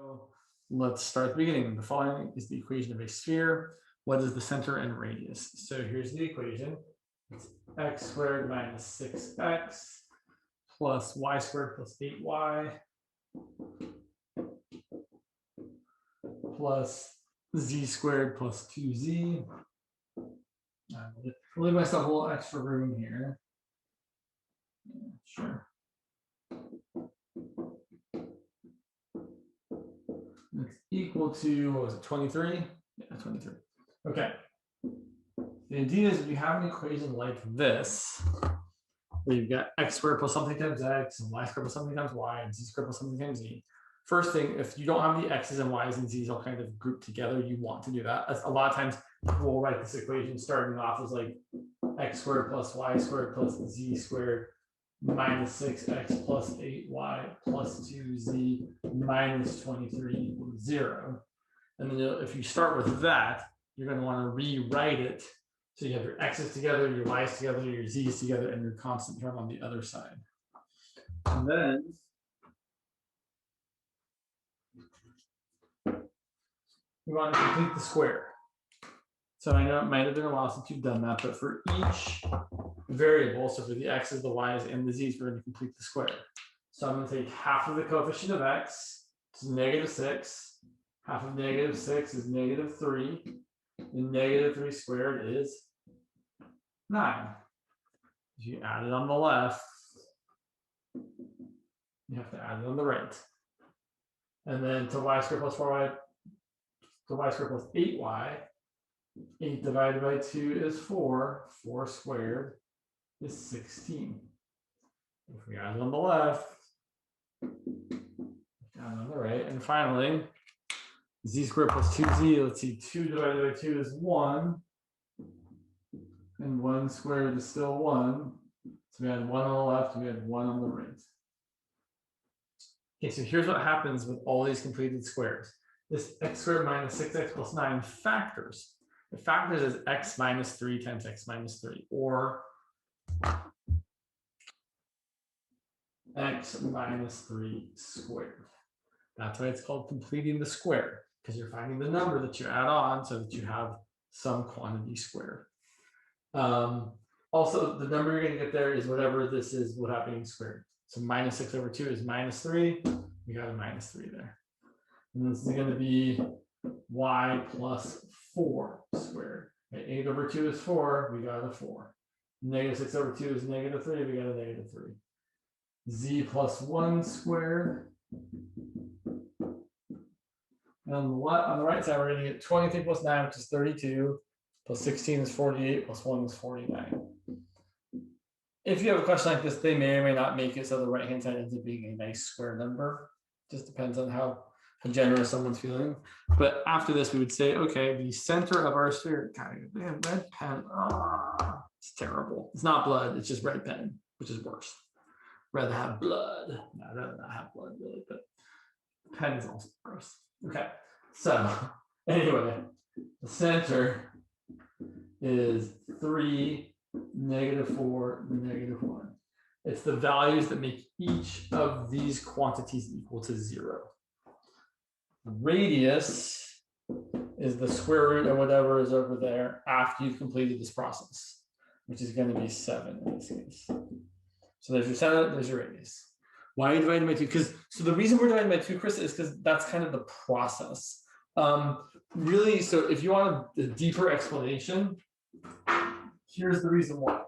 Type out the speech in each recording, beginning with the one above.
So let's start at the beginning. The following is the equation of a sphere. What is the center and radius? So here's the equation. It's x squared minus 6x plus y squared plus 8y plus z squared plus 2z. I'll leave myself a little extra room here. Yeah, sure. It's equal to, what was it, 23? Yeah, 23. Okay. The idea is if you have an equation like this, where you've got x squared plus something times x, and y squared plus something times y, and z squared plus something times z. First thing, if you don't have the x's and y's and z's all kind of grouped together, you want to do that. A lot of times we'll write this equation starting off as like x squared plus y squared plus z squared minus 6x plus 8y plus 2z minus 23 equals 0. And then if you start with that, you're going to want to rewrite it. So you have your x's together, your y's together, your z's together, and your constant term on the other side. And then we want to complete the square. So I know it might have been a while since you've done that, but for each variable, so for the x's, the y's, and the z's, we're going to complete the square. So I'm going to take half of the coefficient of x, which is -6. Half of -6 is -3. And -3 squared is 9. If you add it on the left, you have to add it on the right. And then to y squared plus 4y, to y squared plus 8y, 8 divided by 2 is 4. 4 squared is 16. If we add it on the left, add it on the right. And finally, z squared plus 2z, let's see, 2 divided by 2 is 1. And 1 squared is still 1. So we had 1 on the left, we had 1 on the right. Okay, so here's what happens with all these completed squares. This x squared minus 6x plus 9 factors. It factors as x minus 3 times x minus 3, or x minus 3 squared. That's why it's called completing the square, because you're finding the number that you add on so that you have some quantity squared. Also, the number you're going to get there is whatever this is, what happening squared. So -6 over 2 is -3. We got a -3 there. And this is going to be y plus 4 squared. Okay, 8 over 2 is 4. We got a 4. -6 over 2 is -3. We got a -3. Z plus 1 squared. And on the right side, we're going to get 23 plus 9, which is 32. Plus 16 is 48. Plus 1 is 49. If you have a question like this, they may or may not make it so the right-hand side ends up being a nice square number. Just depends on how generous someone's feeling. But after this, we would say, okay, the center of our sphere, God, man, red pen, it's terrible. It's not blood, it's just red pen, which is worse. Rather have blood. No, I'd rather not have blood, really, but pen is also gross. Okay, so anyway, the center is 3, -4, -1. It's the values that make each of these quantities equal to 0. Radius is the square root of whatever is over there after you've completed this process, which is going to be 7 in this case. So there's your center, there's your radius. Why are you dividing by 2? So the reason we're dividing by 2, Chris, is because that's kind of the process. Really, so if you want a deeper explanation, here's the reason why.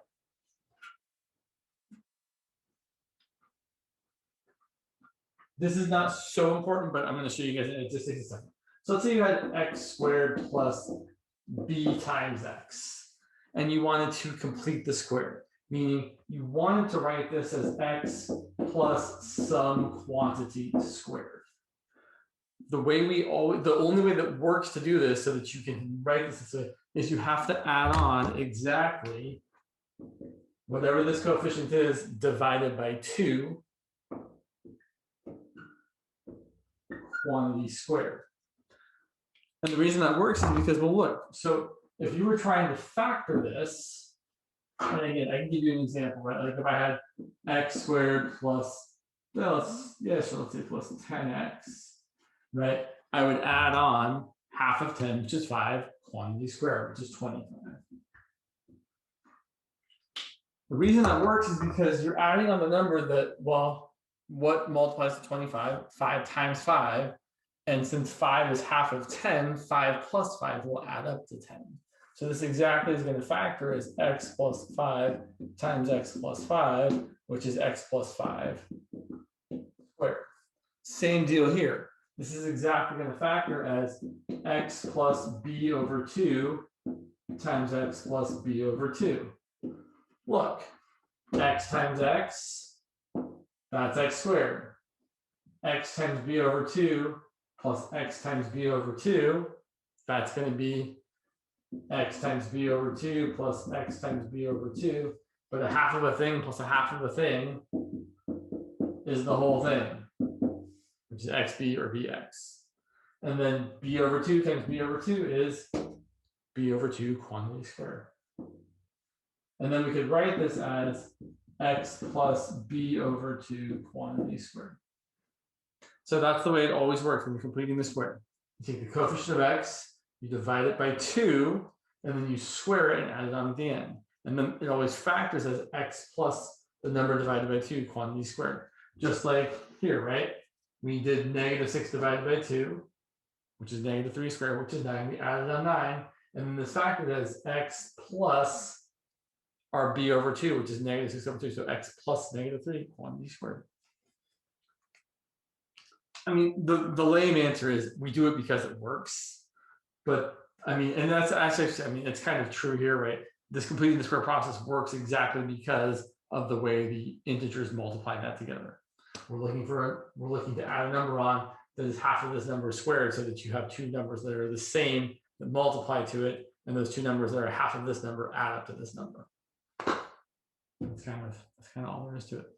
This is not so important, but I'm going to show you guys in just a second. So let's say you had x squared plus b times x, and you wanted to complete the square, meaning you wanted to write this as x plus some quantity squared. The only way that works to do this so that you can write this is you have to add on exactly whatever this coefficient is divided by 2 quantity squared. And the reason that works is because, well, look, so if you were trying to factor this, and again, I can give you an example, right? Like if I had x squared plus, well, let's say plus 10x right? I would add on half of 10, which is 5, quantity squared, which is 25. The reason that works is because you're adding on the number that, well, what multiplies to 25? 5 times 5. And since 5 is half of 10, 5 plus 5 will add up to 10. So this exactly is going to factor as x plus 5 times x plus 5, which is x plus 5 squared. Same deal here. This is exactly going to factor as x plus b over 2 times x plus b over 2. Look, x times x, that's x squared. X times b over 2 plus x times b over 2, that's going to be x times b over 2 plus x times b over 2. But a half of a thing plus a half of a thing is the whole thing, which is xb or bx. And then b over 2 times b over 2 is b over 2 quantity squared. And then we could write this as x plus b over 2 quantity squared. So that's the way it always works when you're completing the square. You take the coefficient of x, you divide it by 2, and then you square it and add it on at the end. And then it always factors as x plus the number divided by 2 quantity squared. Just like here, right? We did -6 divided by 2, which is -3 squared, which is 9. We added on 9. And then this factored as x plus our b over 2, which is -6 over 2. So x plus -3 quantity squared. I mean, the lame answer is we do it because it works. But I mean, and that's actually, I mean, it's kind of true here, right? This completing the square process works exactly because of the way the integers multiply that together. We're looking to add a number on that is half of this number squared so that you have two numbers that are the same that multiply to it, and those two numbers that are half of this number add up to this number. That's kind of all there is to it.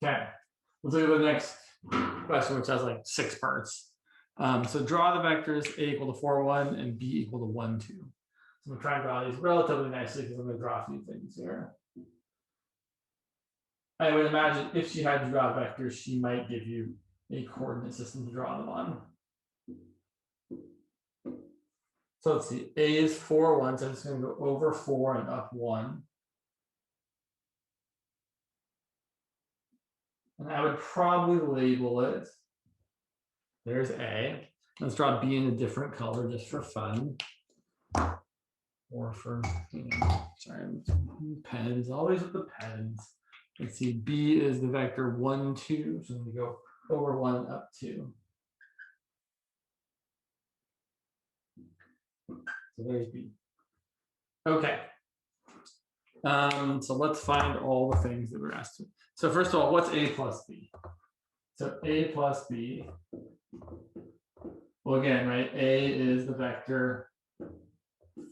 Okay, let's look at the next question, which has like 6 parts. So draw the vectors a equal to 4, 1 and b equal to 1, 2. So I'm going to try and draw these relatively nicely because I'm going to draw a few things here. I would imagine if she had to draw vectors, she might give you a coordinate system to draw them on. So let's see, a is 4, 1, so I'm just going to go over 4 and up 1. And I would probably label it. There's A. Let's draw B in a different color just for fun. Or for, sorry, pens, always with the pens. Let's see, B is the vector 1, 2. So we go over 1, up 2. So there's B. Okay. So let's find all the things that we're asked to. So first of all, what's A plus B? So A plus B, well, again, right, A is the vector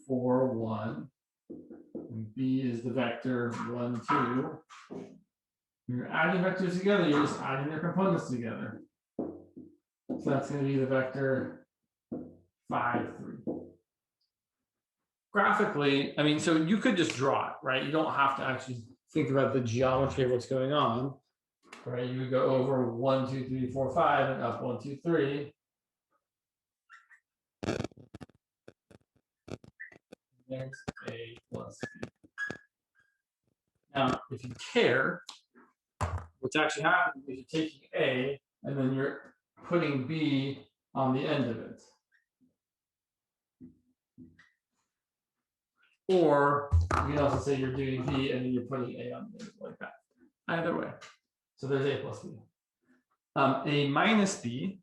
4, 1, and B is the vector 1, 2. When you're adding vectors together, you're just adding their components together. So that's going to be the vector 5, 3. Graphically, I mean, so you could just draw it, right? You don't have to actually think about the geometry of what's going on, right? You would go over 1, 2, 3, 4, 5 and up 1, 2, 3. There's A plus B. Now, if you care, what's actually happening is you're taking A and then you're putting B on the end of it. Or you can also say you're doing B and then you're putting A on the end like that. Either way. So there's A plus B. A minus B.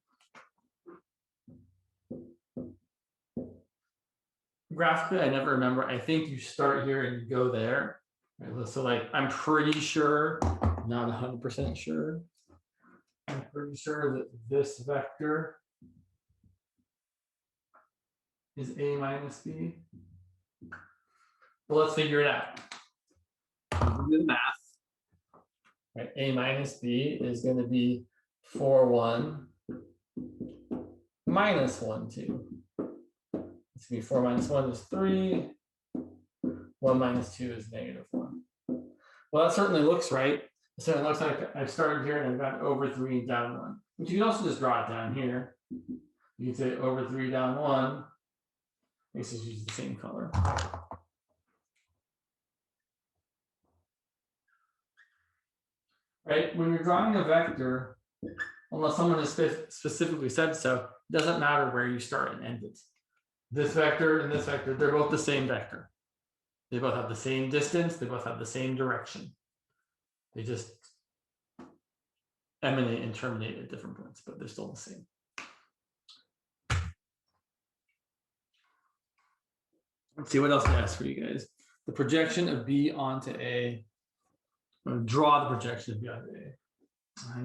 Graphically, I never remember. I think you start here and you go there. Right? So like, I'm pretty sure, not 100% sure. I'm pretty sure that this vector is A minus B. Well, let's figure it out. Do the math. Right, A minus B is going to be 4, 1 minus 1, 2. It's going to be 4 minus 1 is 3. 1 minus 2 is -1. Well, that certainly looks right. So it looks like I've started here and I've gone over 3 and down 1. But you can also just draw it down here. You can say over 3 down 1. Let's just use the same color. Right? When you're drawing a vector, unless someone has specifically said so, it doesn't matter where you start and end it. This vector and this vector, they're both the same vector. They both have the same distance. They both have the same direction. They just emanate and terminate at different points, but they're still the same. Let's see what else I asked for you guys. The projection of B onto A. I'm going to draw the projection of B onto A. I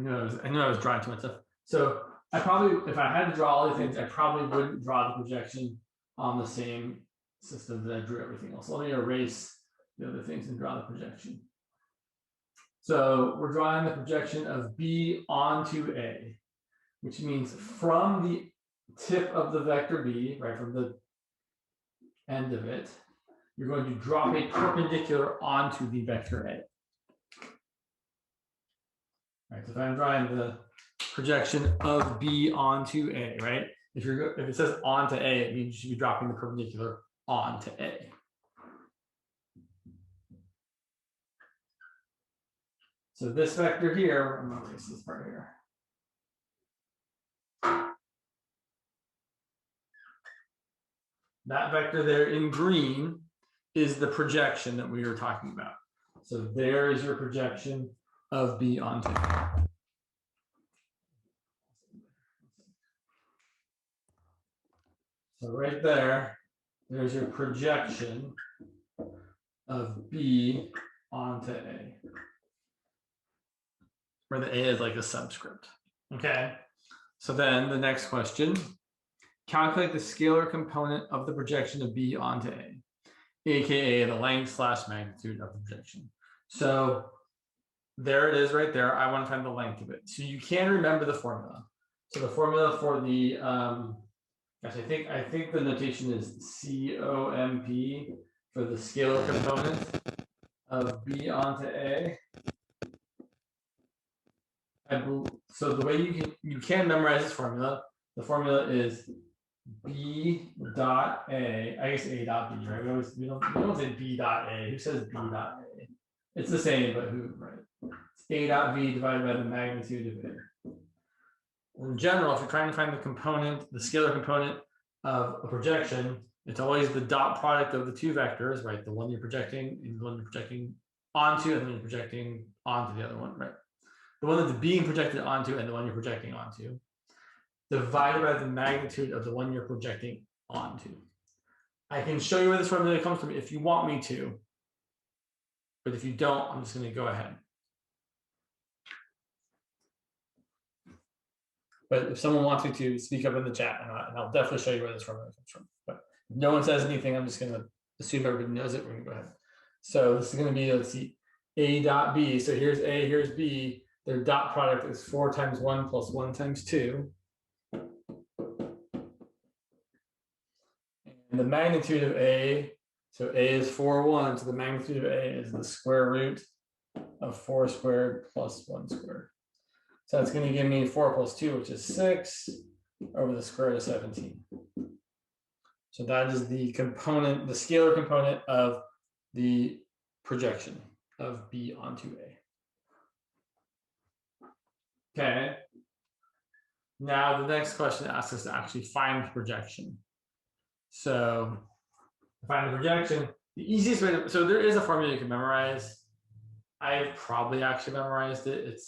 knew I was drawing too much stuff. So I probably, if I had to draw all these things, I probably wouldn't draw the projection on the same system that I drew everything else. Let me erase the other things and draw the projection. So we're drawing the projection of B onto A, which means from the tip of the vector B, right, from the end of it, you're going to drop a perpendicular onto the vector A. Right, so if I'm drawing the projection of B onto A, right? If it says onto A, it means you should be dropping the perpendicular onto A. So this vector here, I'm going to erase this part here. That vector there in green is the projection that we were talking about. So there is your projection of B onto A. So right there, there's your projection of B onto A, where the A is like a subscript. Okay, so then the next question, calculate the scalar component of the projection of B onto A, aka the length / magnitude of the projection. So there it is right there. I want to find the length of it. So you can remember the formula. So the formula for the I think the notation is COMP for the scalar component of B onto A. So the way you can memorize this formula, the formula is B dot A, I guess A dot B, right? We don't say B dot A. Who says B dot A? It's the same, but who, right? It's A dot V divided by the magnitude of A. In general, if you're trying to find the component, the scalar component of a projection, it's always the dot product of the two vectors, right? The one you're projecting and the one you're projecting onto, and then you're projecting onto the other one, right? The one that's being projected onto and the one you're projecting onto, divided by the magnitude of the one you're projecting onto. I can show you where this formula comes from if you want me to, but if you don't, I'm just going to go ahead. But if someone wants me to, speak up in the chat, and I'll definitely show you where this formula comes from. But if no one says anything, I'm just going to assume everybody knows it. We're going to go ahead. So this is going to be, let's see, A dot B. So here's A, here's B. Their dot product is 4 times 1 plus 1 times 2. And the magnitude of A, so A is 4, 1. So the magnitude of A is the square root of 4 squared plus 1 squared. So that's going to give me 4 plus 2, which is 6, over the square root of 17. So that is the component, the scalar component of the projection of B onto A. Okay. Now the next question asks us to actually find the projection. So to find the projection, the easiest way to, so there is a formula you can memorize. I've probably actually memorized it.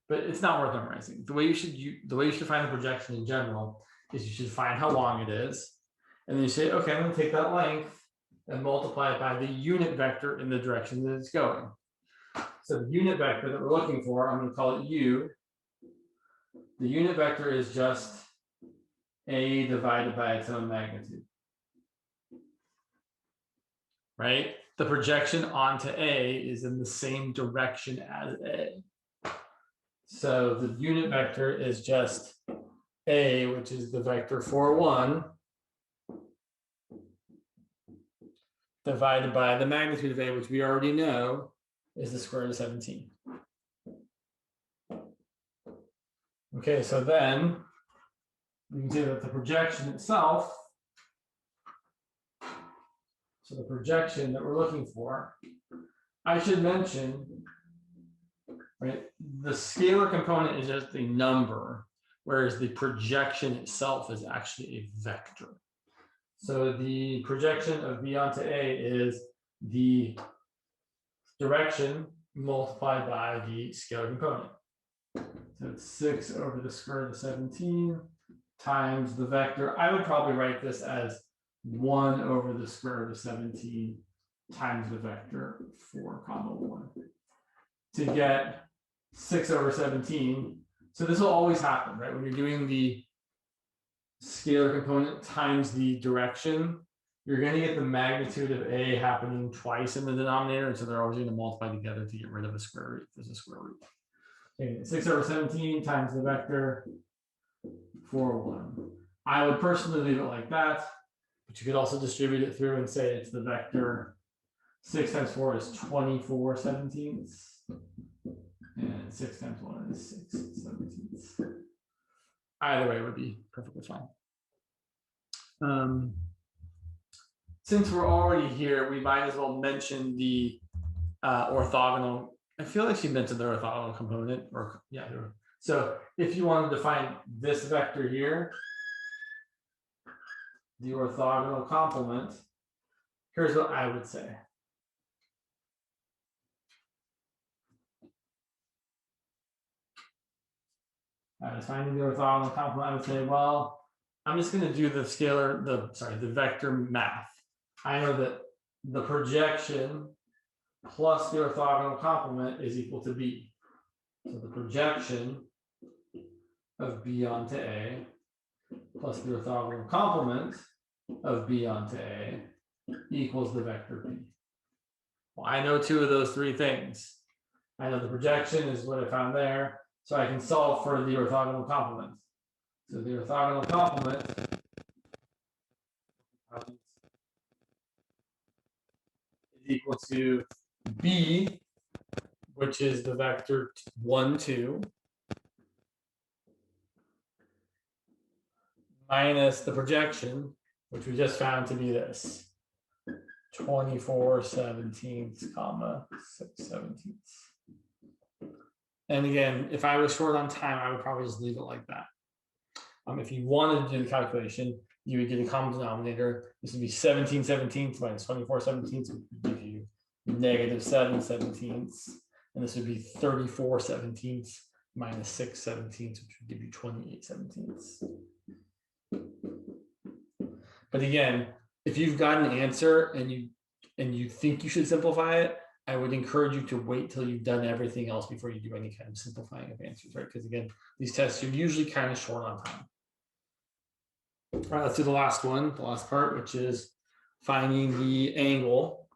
But it's not worth memorizing. The way you should find the projection in general is you should find how long it is, and then you say, okay, I'm going to take that length and multiply it by the unit vector in the direction that it's going. So the unit vector that we're looking for, I'm going to call it U. The unit vector is just A divided by its own magnitude. Right? The projection onto A is in the same direction as A. So the unit vector is just A, which is the vector 4, 1, divided by the magnitude of A, which we already know is the square root of 17. Okay, so then we can say that the projection itself, so the projection that we're looking for, I should mention, right, the scalar component is just a number, whereas the projection itself is actually a vector. So the projection of B onto A is the direction multiplied by the scalar component. So it's 6 over the square root of 17 times the vector. I would probably write this as 1 over the square root of 17 times the vector 4, 1 to get 6 over 17. So this will always happen, right? When you're doing the scalar component times the direction, you're going to get the magnitude of A happening twice in the denominator. And so they're always going to multiply together to get rid of a square root. There's a square root. Okay, 6 over 17 times the vector 4, 1. I would personally leave it like that, but you could also distribute it through and say it's the vector 6 times 4 is 24 17ths. And 6 times 1 is 6 17ths. Either way would be perfectly fine. Since we're already here, we might as well mention the orthogonal. I feel like she mentioned the orthogonal component, or yeah. So if you wanted to find this vector here, the orthogonal complement, here's what I would say. I was finding the orthogonal complement. I would say, well, I'm just going to do the scalar, the vector math. I know that the projection plus the orthogonal complement is equal to B. So the projection of B onto A plus the orthogonal complement of B onto A equals the vector P. Well, I know two of those three things. I know the projection is what I found there, so I can solve for the orthogonal complement. So the orthogonal complement is equal to B, which is the vector 1, 2, minus the projection, which we just found to be this 24 17ths, comma 6 17ths. And again, if I was short on time, I would probably just leave it like that. If you wanted to do the calculation, you would get a common denominator. This would be 17 17ths minus 24 17ths, which would give you negative 7 17ths. And this would be 34 17ths minus 6 17ths, which would give you 28 17ths. But again, if you've got an answer and you think you should simplify it, I would encourage you to wait till you've done everything else before you do any kind of simplifying of answers, right? Because again, these tests are usually kind of short on time. All right, let's do the last one, the last part, which is finding the angle.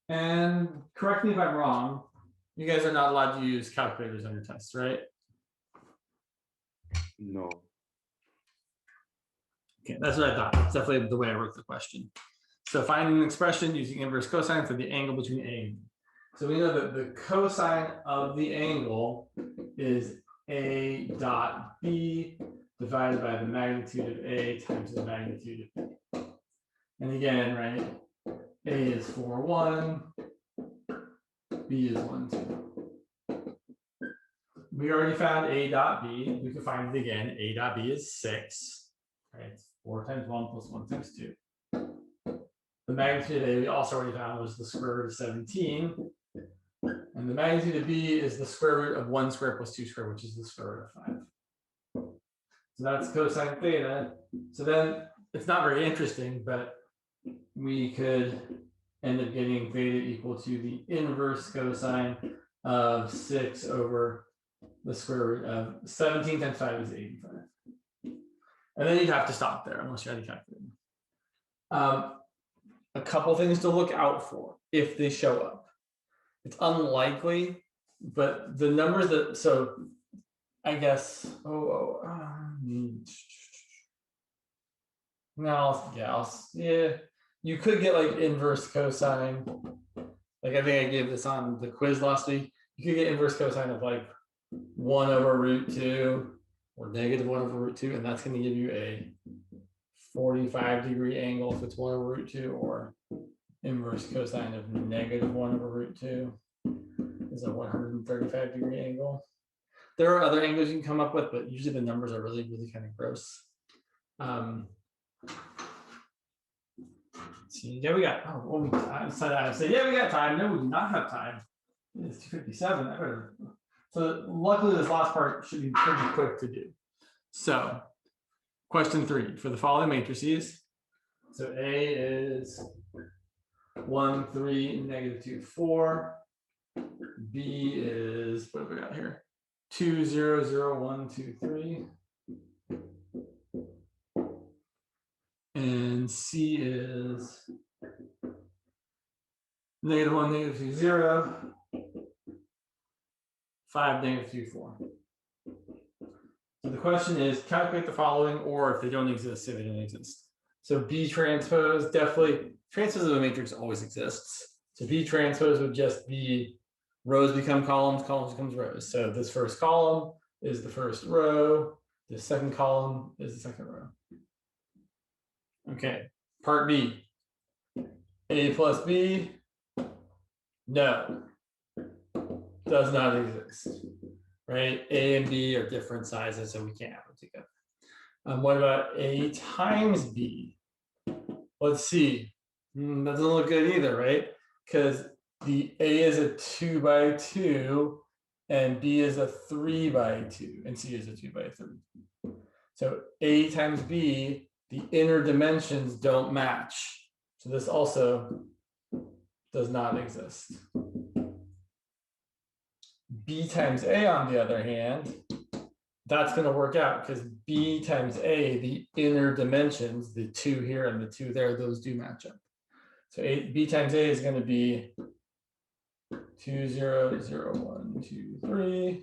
And correct me if I'm wrong, you guys are not allowed to use calculators on your tests, right? No. Okay, that's what I thought. That's definitely the way I wrote the question. So finding an expression using inverse cosine for the angle between A and B. So we know that the cosine of the angle is A dot B divided by the magnitude of A times the magnitude of B. And again, right, A is 4, 1, B is 1, 2. We already found A dot B. We can find it again. A dot B is 6. Right, it's 4 times 1 plus 1 times 2. The magnitude of A we also already found was the square root of 17. And the magnitude of B is the square root of 1 squared plus 2 squared, which is the square root of 5. So that's cosine theta. So then it's not very interesting, but we could end up getting theta equal to the inverse cosine of 6 over the square root of 17 times 5 is 85. And then you'd have to stop there unless you had a calculator. A couple things to look out for if they show up. It's unlikely, but the numbers that, so I guess, No, yeah, you could get like inverse cosine. Like I think I gave this on the quiz last week. You could get inverse cosine of like 1/√2 or -1/√2, and that's going to give you a 45-degree angle if it's 1/√2, or inverse cosine of -1/√2 is a 135-degree angle. There are other angles you can come up with, but usually the numbers are really, really kind of gross. See, yeah, we got. Oh, well, I said, yeah, we got time. No, we do not have time. It's 2:57. I better. So luckily, this last part should be pretty quick to do. So, question 3 for the following matrices. So A is 1, 3, -2, 4. B is, what have we got here? 2, 0, 0, 1, 2, 3. And C is -1, -2, 0. 5, -2, 4. So the question is, calculate the following, or if they don't exist, say they don't exist. So B transpose, definitely, transpose of a matrix always exists. So B transpose would just be rows become columns, columns becomes rows. So this first column is the first row, the second column is the second row. Okay, part B. A plus B, no, does not exist, right? A and B are different sizes, so we can't have them together. What about A times B? Let's see. That doesn't look good either, right? Because the A is a 2x2 and B is a 3x2 and C is a 2x3. So A times B, the inner dimensions don't match. So this also does not exist. B times A, on the other hand, that's going to work out because B times A, the inner dimensions, the 2 here and the 2 there, those do match up. So B times A is going to be 2, 0, 0, 1, 2, 3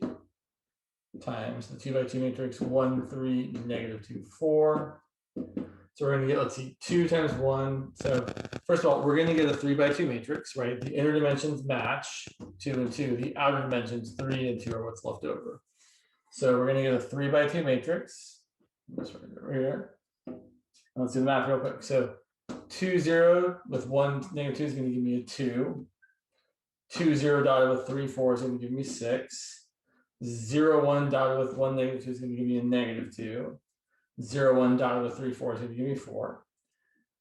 times the 2x2 matrix 1, 3, -2, 4. So we're going to get, let's see, 2 times 1. So first of all, we're going to get a 3x2 matrix, right? The inner dimensions match 2 and 2. The outer dimensions 3 and 2 are what's left over. So we're going to get a 3x2 matrix. This right over here. Let's do the math real quick. So 2, 0 with 1, -2 is going to give me a 2. 2, 0 dotted with 3, 4 is going to give me 6. 0, 1 dotted with 1, -2 is going to give me a -2. 0, 1 dotted with 3, 4 is going to give me 4.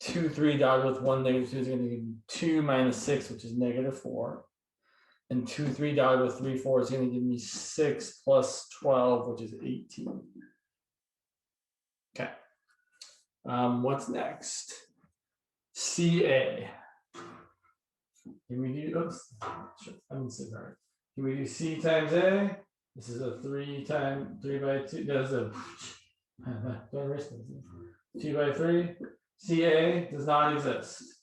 2, 3 dotted with 1, -2 is going to give me 2 minus 6, which is -4. And 2, 3 dotted with 3, 4 is going to give me 6 plus 12, which is 18. Okay. What's next? CA. Can we do, oops, sure, I'm sitting right. Can we do C times A? This is a 3 by 2. That's a 2 by 3. CA does not exist.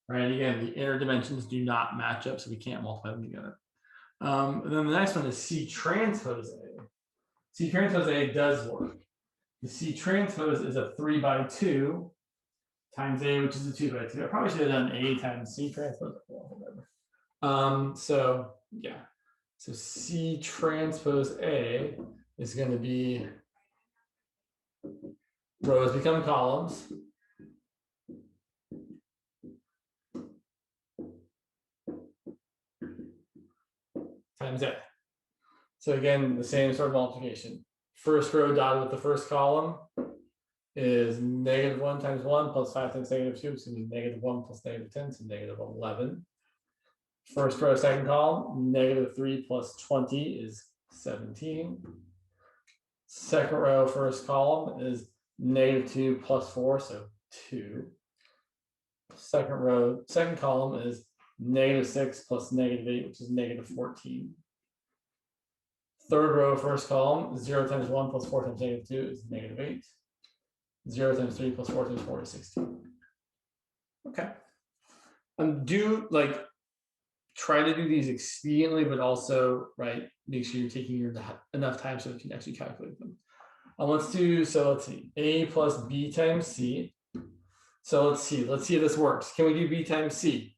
Right, again, the inner dimensions do not match up, so we can't multiply them together. And then the next one is C transpose A. C transpose A does work. The C transpose is a 3 by 2 times A, which is a 2 by 2. I probably should have done A times C transpose, well, whatever. So yeah, so C transpose A is going to be rows become columns. Times A. So again, the same sort of multiplication. First row dotted with the first column is -1 times 1 plus 5 times -2, so it's going to be -1 plus -10, so -11. First row, second column, -3 plus 20 is 17. Second row, first column is -2 plus 4, so 2. Second row, second column is -6 plus -8, which is -14. Third row, first column, 0 times 1 plus 4 times -2 is -8. 0 times 3 plus 4 times 4 is 16. Okay. Do like try to do these expediently, but also, right, make sure you're taking your enough time so you can actually calculate them. let's see, A plus B times C. So let's see if this works. Can we do B times C?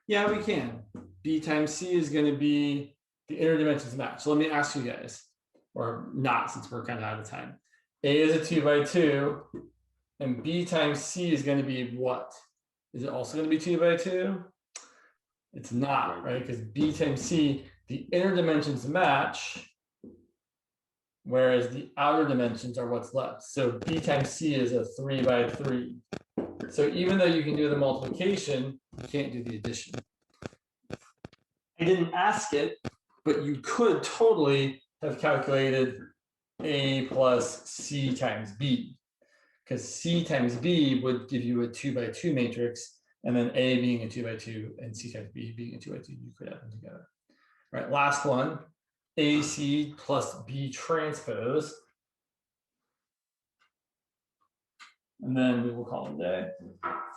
Yeah, we can. B times C is going to be the inner dimensions match. So let me ask you guys, or not, since we're kind of out of time. A is a 2 by 2, and B times C is going to be what? Is it also going to be 2 by 2? It's not, right? Because B times C, the inner dimensions match, whereas the outer dimensions are what's left. So B times C is a 3 by 3. So even though you can do the multiplication, you can't do the addition. I didn't ask it, but you could totally have calculated A plus C times B, because C times B would give you a 2 by 2 matrix, and then A being a 2 by 2 and C times B being a 2 by 2, you could add them together. All right, last one, AC plus B transpose. And then we will call it a day.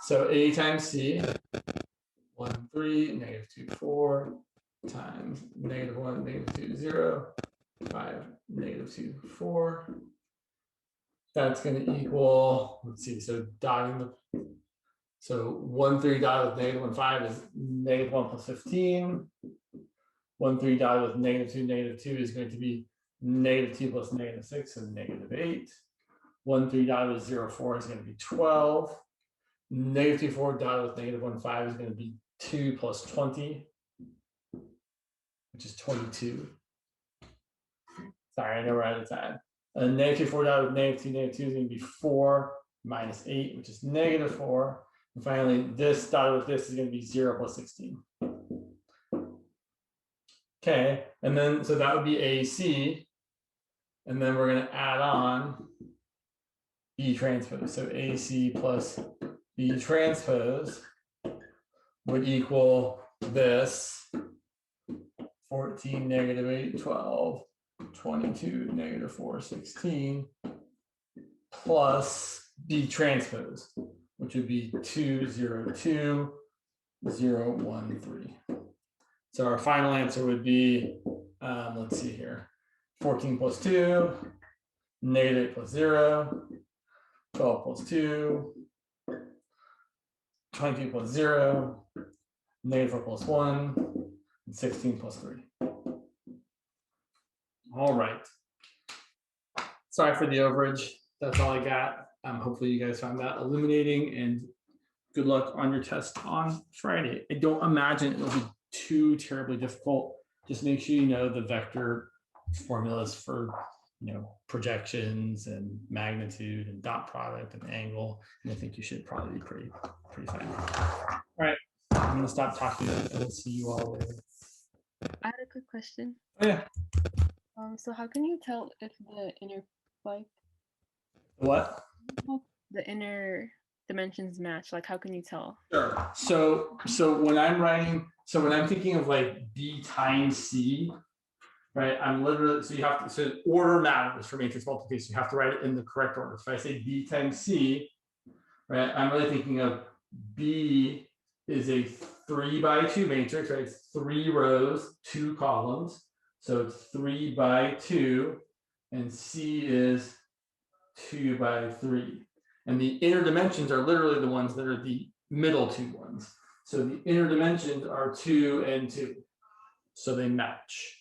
So A times C, 1, 3, negative 2, 4, times negative 1, negative 2, 0, 5, negative 2, 4. That's going to equal, let's see, so dotting the, so 1, 3 dotted with negative 1, 5 is negative 1 plus 15. 1, 3 dotted with negative 2 is going to be negative 2 plus negative 6, so negative 8. 1, 3 dotted with 0, 4 is going to be 12. Negative 2, 4 dotted with negative 1, 5 is going to be 2 plus 20, which is 22. Sorry, I know we're out of time. Negative 4 dotted with negative 2 is going to be 4 minus 8, which is negative 4. And finally, this dotted with this is going to be 0 plus 16. Okay, and then so that would be AC. And then we're going to add on B transpose. So AC plus B transpose would equal this 14, negative 8, 12, 22, negative 4, 16, plus B transpose, which would be 2, 0, 2, 0, 1, 3. So our final answer would be, let's see here, 14 plus 2, negative 8 plus 0, 12 plus 2, 22 plus 0, negative 4 plus 1, and 16 plus 3. All right. Sorry for the overage. That's all I got. Hopefully you guys found that illuminating, and good luck on your test on Friday. I don't imagine it'll be too terribly difficult. Just make sure you know the vector formulas for projections and magnitude and dot product and angle, and I think you should probably be pretty fine. All right, I'm gonna stop talking and we'll see you all later. I had a quick question. Oh, yeah. So how can you tell if the inner What? The inner dimensions match? Like, how can you tell? Sure. So when I'm thinking of like B times C, right? I'm literally, so you have to, so order matters for matrix multiplication. You have to write it in the correct order. If I say B times C, right? I'm really thinking of B is a 3 by 2 matrix, right? It's 3 rows, 2 columns. So it's 3 by 2, and C is 2 by 3. And the inner dimensions are literally the ones that are the middle 2 ones. So the inner dimensions are 2 and 2. So they match.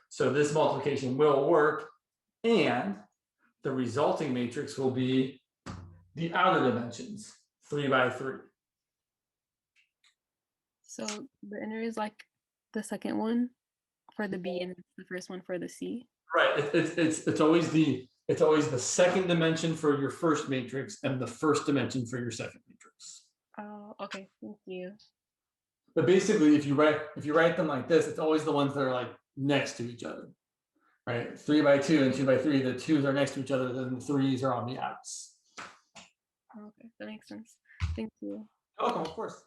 So this multiplication will work, and the resulting matrix will be the outer dimensions, 3 by 3. So the inner is like the second one for the B, and the first one for the C. Right. It's always the second dimension for your first matrix and the first dimension for your second matrix. Oh, okay. Thank you. But basically, if you write them like this, it's always the ones that are like next to each other, right? 3 by 2 and 2 by 3. The 2s are next to each other, then the 3s are on the outs. Okay, that makes sense. Thank you. You're welcome, of course.